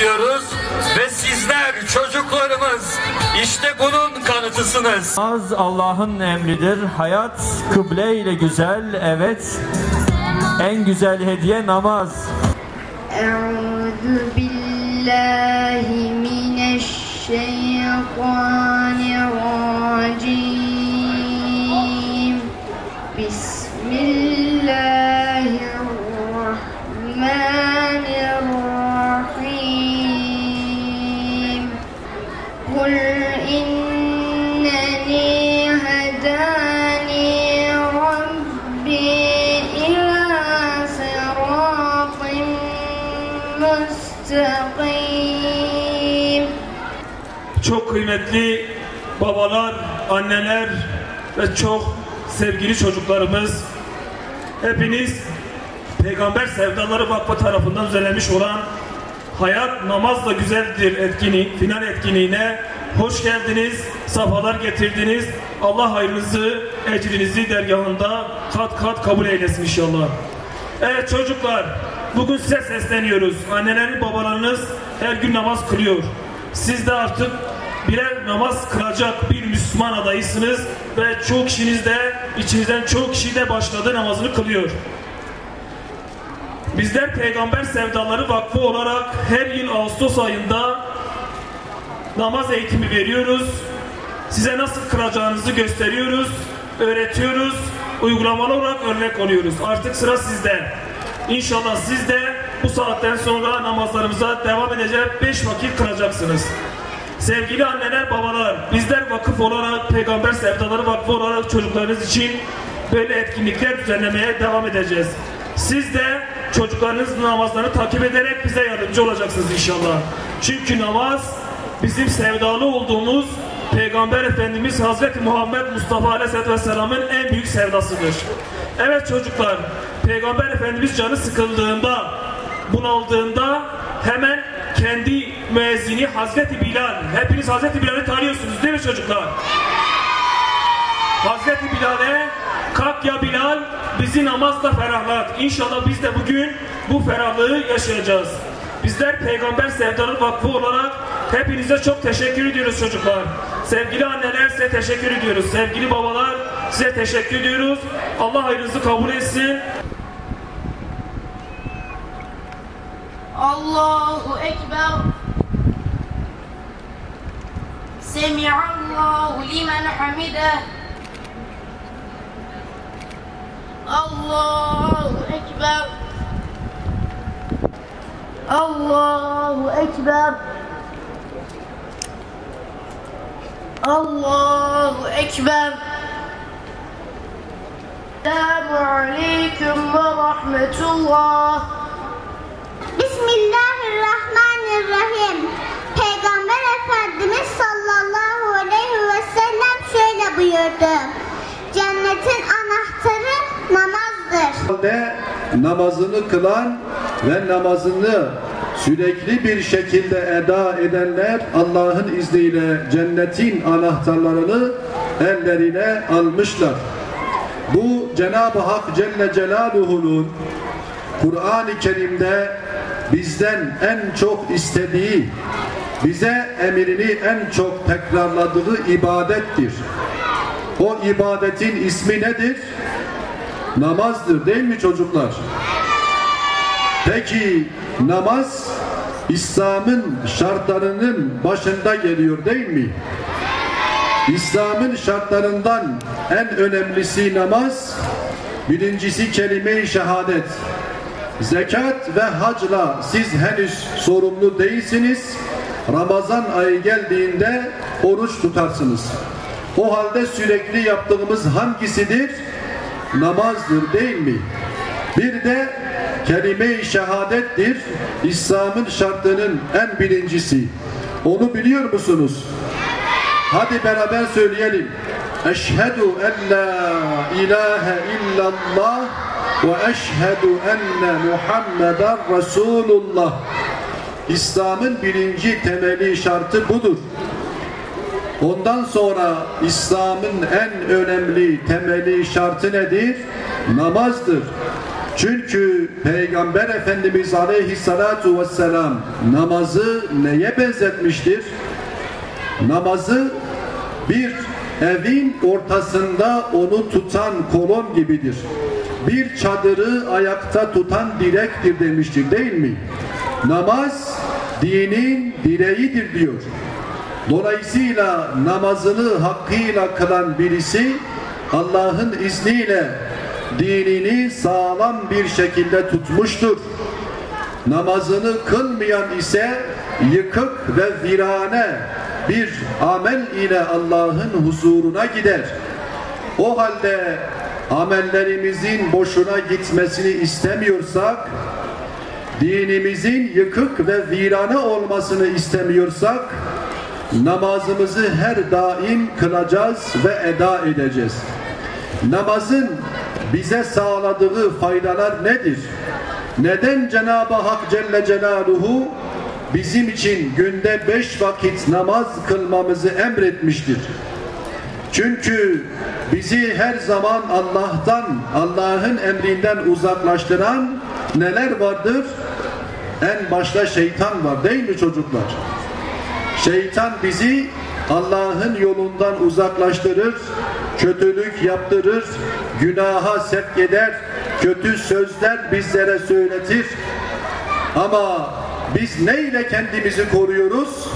diyoruz ve sizler çocuklarımız işte bunun kanıtısınız. Namaz Allah'ın emridir. Hayat kıble ile güzel. Evet. En güzel hediye namaz. Euzu billahi mineşşeytanirracim. Bismillahirrahmanirrahim. Kul inneni hedani Rabbi ila sıratin müstakim. Çok kıymetli babalar, anneler ve çok sevgili çocuklarımız, hepiniz Peygamber Sevdaları Vakfı tarafından düzenlenmiş olan Hayat Namazla Güzeldir final etkinliğine hoş geldiniz, safalar getirdiniz. Allah hayrınızı, ecrinizi dergahında kat kat kabul eylesin inşallah. Evet çocuklar, bugün size sesleniyoruz. Anneleriniz, babalarınız her gün namaz kılıyor. Siz de artık birer namaz kılacak bir Müslüman adayısınız ve çoğu kişiniz de, içinizden çoğu kişi de başladı namazını kılıyor. Bizler Peygamber Sevdaları Vakfı olarak her yıl Ağustos ayında namaz eğitimi veriyoruz. Size nasıl kılacağınızı gösteriyoruz, öğretiyoruz, uygulamalı olarak örnek oluyoruz. Artık sıra sizde. İnşallah siz de bu saatten sonra namazlarımıza devam edecek 5 vakit kılacaksınız. Sevgili anneler, babalar, bizler vakıf olarak, Peygamber Sevdaları Vakfı olarak çocuklarınız için böyle etkinlikler düzenlemeye devam edeceğiz. Siz de çocuklarınızın namazlarını takip ederek bize yardımcı olacaksınız inşallah. Çünkü namaz bizim sevdalı olduğumuz Peygamber Efendimiz Hazreti Muhammed Mustafa Aleyhisselatü Vesselam'ın en büyük sevdasıdır. Evet çocuklar, Peygamber Efendimiz canı sıkıldığında, bunaldığında hemen kendi müezzini Hazreti Bilal, hepiniz Hazreti Bilal'i tanıyorsunuz değil mi çocuklar? Hazreti Bilal'e kalk ya Bilal, bizi namazla ferahlat. İnşallah biz de bugün bu ferahlığı yaşayacağız. Bizler Peygamber Sevdaları Vakfı olarak hepinize çok teşekkür ediyoruz çocuklar. Sevgili anneler size teşekkür ediyoruz. Sevgili babalar size teşekkür ediyoruz. Allah hayrınızı kabul etsin. Allahu Ekber. Semi'allahu limen hamide. Allahu Ekber. Allahu Ekber. Allahu Ekber. Selamun Aleyküm ve Rahmetullah. Bismillahirrahmanirrahim. Peygamber Efendimiz sallallahu aleyhi ve sellem şöyle buyurdu. Cennetin anahtarı namazdır. Namazını kılan ve namazını sürekli bir şekilde eda edenler Allah'ın izniyle cennetin anahtarlarını ellerine almışlar. Bu Cenab-ı Hak Celle Celaluhu'nun Kur'an-ı Kerim'de bizden en çok istediği, bize emrini en çok tekrarladığı ibadettir. O ibadetin ismi nedir? Namazdır değil mi çocuklar? Peki namaz İslam'ın şartlarının başında geliyor değil mi? İslam'ın şartlarından en önemlisi namaz, birincisi kelime-i şehadet. Zekat ve hacla siz henüz sorumlu değilsiniz. Ramazan ayı geldiğinde oruç tutarsınız. O halde sürekli yaptığımız hangisidir? Namazdır değil mi? Bir de kelime-i şehadettir. İslam'ın şartının en birincisi. Onu biliyor musunuz? Hadi beraber söyleyelim. Eşhedü en la ilahe illallah ve eşhedü enne Muhammeden Resulullah. İslam'ın birinci temeli şartı budur. Ondan sonra İslam'ın en önemli temeli şartı nedir? Namazdır. Çünkü Peygamber Efendimiz Aleyhissalatu vesselam namazı neye benzetmiştir? Namazı bir evin ortasında onu tutan kolon gibidir. Bir çadırı ayakta tutan direktir demiştir, değil mi? Namaz dinin direğidir diyor. Dolayısıyla namazını hakkıyla kılan birisi Allah'ın izniyle dinini sağlam bir şekilde tutmuştur. Namazını kılmayan ise yıkık ve virane bir amel ile Allah'ın huzuruna gider. O halde amellerimizin boşuna gitmesini istemiyorsak, dinimizin yıkık ve virane olmasını istemiyorsak, namazımızı her daim kılacağız ve eda edeceğiz. Namazın bize sağladığı faydalar nedir? Neden Cenab-ı Hak Celle Celaluhu bizim için günde 5 vakit namaz kılmamızı emretmiştir? Çünkü bizi her zaman Allah'ın emrinden uzaklaştıran neler vardır? En başta şeytan var, değil mi çocuklar? Şeytan bizi Allah'ın yolundan uzaklaştırır, kötülük yaptırır, günaha sevk eder, kötü sözler bizlere söyletir. Ama biz neyle kendimizi koruyoruz?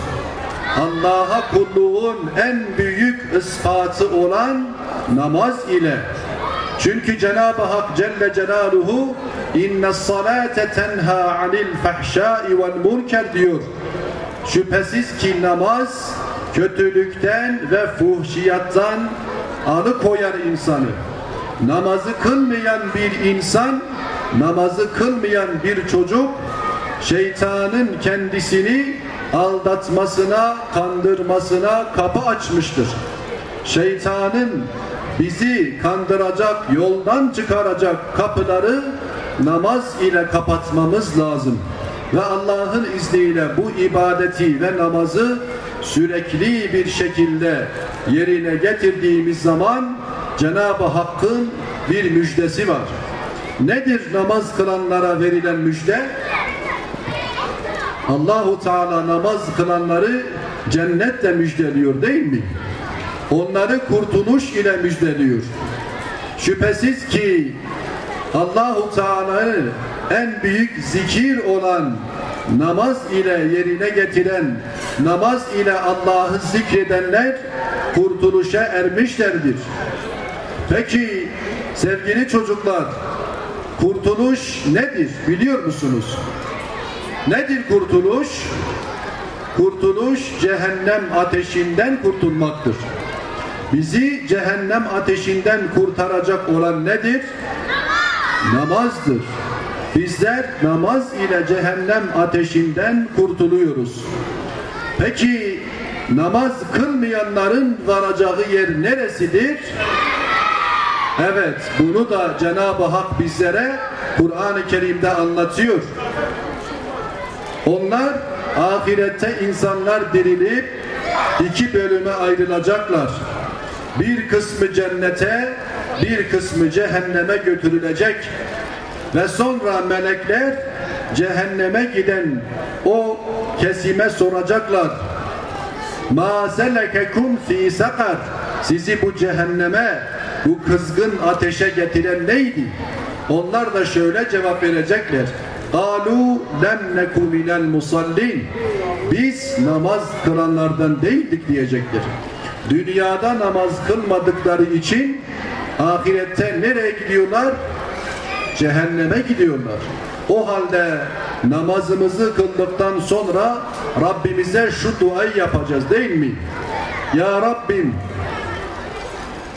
Allah'a kulluğun en büyük ispatı olan namaz ile. Çünkü Cenab-ı Hak Celle Celaluhu "İnne's-salâte tenhâ anil fahşâi vel münker" diyor. Şüphesiz ki namaz kötülükten ve fuhşiyattan alıkoyar insanı. Namazı kılmayan bir insan, namazı kılmayan bir çocuk şeytanın kendisini aldatmasına, kandırmasına kapı açmıştır. Şeytanın bizi kandıracak, yoldan çıkaracak kapıları namaz ile kapatmamız lazım. Ve Allah'ın izniyle bu ibadeti ve namazı sürekli bir şekilde yerine getirdiğimiz zaman Cenab-ı Hakk'ın bir müjdesi var. Nedir namaz kılanlara verilen müjde? Allahu Teala namaz kılanları cennetle müjdeliyor, değil mi? Onları kurtuluş ile müjdeliyor. Şüphesiz ki Allahu Teala'nın en büyük zikir olan namaz ile yerine getiren, namaz ile Allah'ı zikredenler kurtuluşa ermişlerdir. Peki sevgili çocuklar, kurtuluş nedir biliyor musunuz? Nedir kurtuluş? Kurtuluş cehennem ateşinden kurtulmaktır. Bizi cehennem ateşinden kurtaracak olan nedir? Namazdır. Bizler namaz ile cehennem ateşinden kurtuluyoruz. Peki namaz kılmayanların varacağı yer neresidir? Evet, bunu da Cenab-ı Hak bizlere Kur'an-ı Kerim'de anlatıyor. Onlar ahirette insanlar dirilip iki bölüme ayrılacaklar. Bir kısmı cennete, bir kısmı cehenneme götürülecek. Ve sonra melekler cehenneme giden o kesime soracaklar. Ma selekekum fi sakar. Sizi bu cehenneme, bu kızgın ateşe getiren neydi? Onlar da şöyle cevap verecekler. Qalu lem neku minel musallin. Biz namaz kılanlardan değildik diyecekler. Dünyada namaz kılmadıkları için ahirette nereye gidiyorlar? Cehenneme gidiyorlar. O halde namazımızı kıldıktan sonra Rabbimize şu duayı yapacağız, değil mi? Ya Rabbim,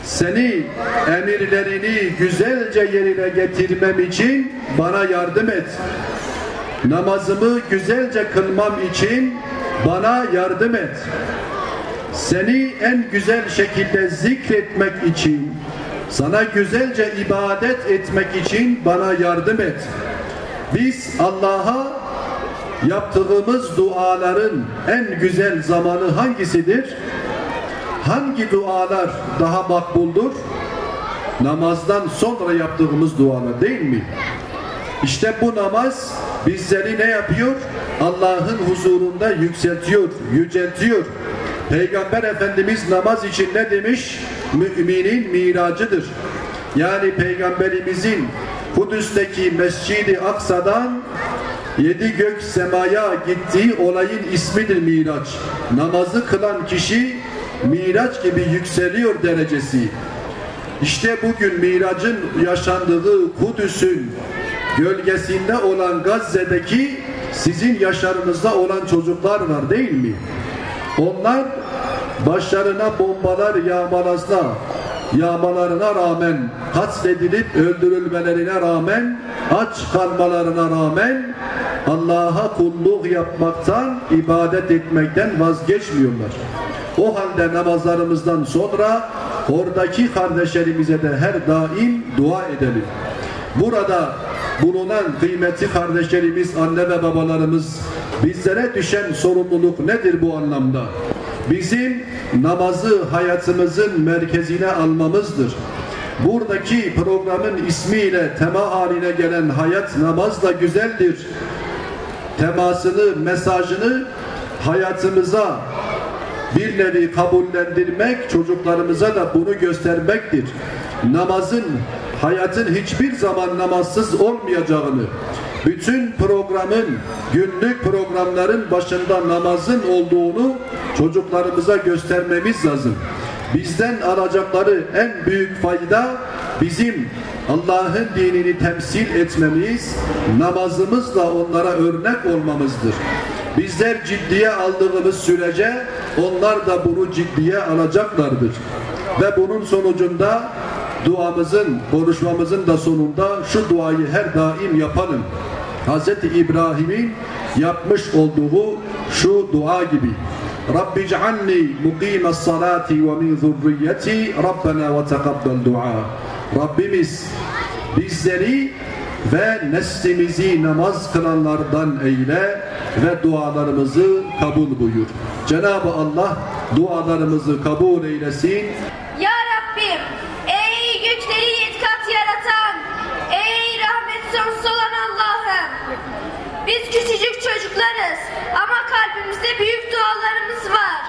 seni emirlerini güzelce yerine getirmem için bana yardım et. Namazımı güzelce kılmam için bana yardım et. Seni en güzel şekilde zikretmek için, sana güzelce ibadet etmek için bana yardım et. Biz Allah'a yaptığımız duaların en güzel zamanı hangisidir? Hangi dualar daha makbuldur? Namazdan sonra yaptığımız dualar, değil mi? İşte bu namaz bizleri ne yapıyor? Allah'ın huzurunda yükseltiyor, yüceltiyor. Peygamber Efendimiz namaz için ne demiş? Müminin miracıdır. Yani Peygamberimizin Kudüs'teki Mescid-i Aksa'dan 7 gök semaya gittiği olayın ismidir Miraç. Namazı kılan kişi Miraç gibi yükseliyor derecesi. İşte bugün Mirac'ın yaşandığı Kudüs'ün gölgesinde olan Gazze'deki sizin yaşlarınızda olan çocuklar var değil mi? Onlar başlarına bombalar yağmalarına rağmen, katledilip öldürülmelerine rağmen, aç kalmalarına rağmen Allah'a kulluk yapmaktan, ibadet etmekten vazgeçmiyorlar. O halde namazlarımızdan sonra oradaki kardeşlerimize de her daim dua edelim. Burada bulunan kıymetli kardeşlerimiz, anne ve babalarımız, bizlere düşen sorumluluk nedir bu anlamda? Bizim namazı hayatımızın merkezine almamızdır. Buradaki programın ismiyle tema haline gelen hayat namaz da güzeldir. Temasını, mesajını hayatımıza bir nevi kabullendirmek, çocuklarımıza da bunu göstermektir. Namazın, hayatın hiçbir zaman namazsız olmayacağını, bütün programın, günlük programların başında namazın olduğunu çocuklarımıza göstermemiz lazım. Bizden alacakları en büyük fayda bizim Allah'ın dinini temsil etmemiz, namazımızla onlara örnek olmamızdır. Bizler ciddiye aldığımız sürece onlar da bunu ciddiye alacaklardır. Ve bunun sonucunda duamızın, konuşmamızın da sonunda şu duayı her daim yapalım. Hz. İbrahim'in yapmış olduğu şu dua gibi. Rabbi cealni muqimes salati ve min zurriyeti Rabbena ve tekabbel dua. Rabbimiz bizleri ve neslimizi namaz kılanlardan eyle ve dualarımızı kabul buyur. Cenab-ı Allah dualarımızı kabul eylesin. Ya Rabbim, ey gökleri 7 kat yaratan, ey rahmet sonsuz olan Allah'ım. Biz küçücük çocuklarız ama kalbimizde büyük dualarımız var.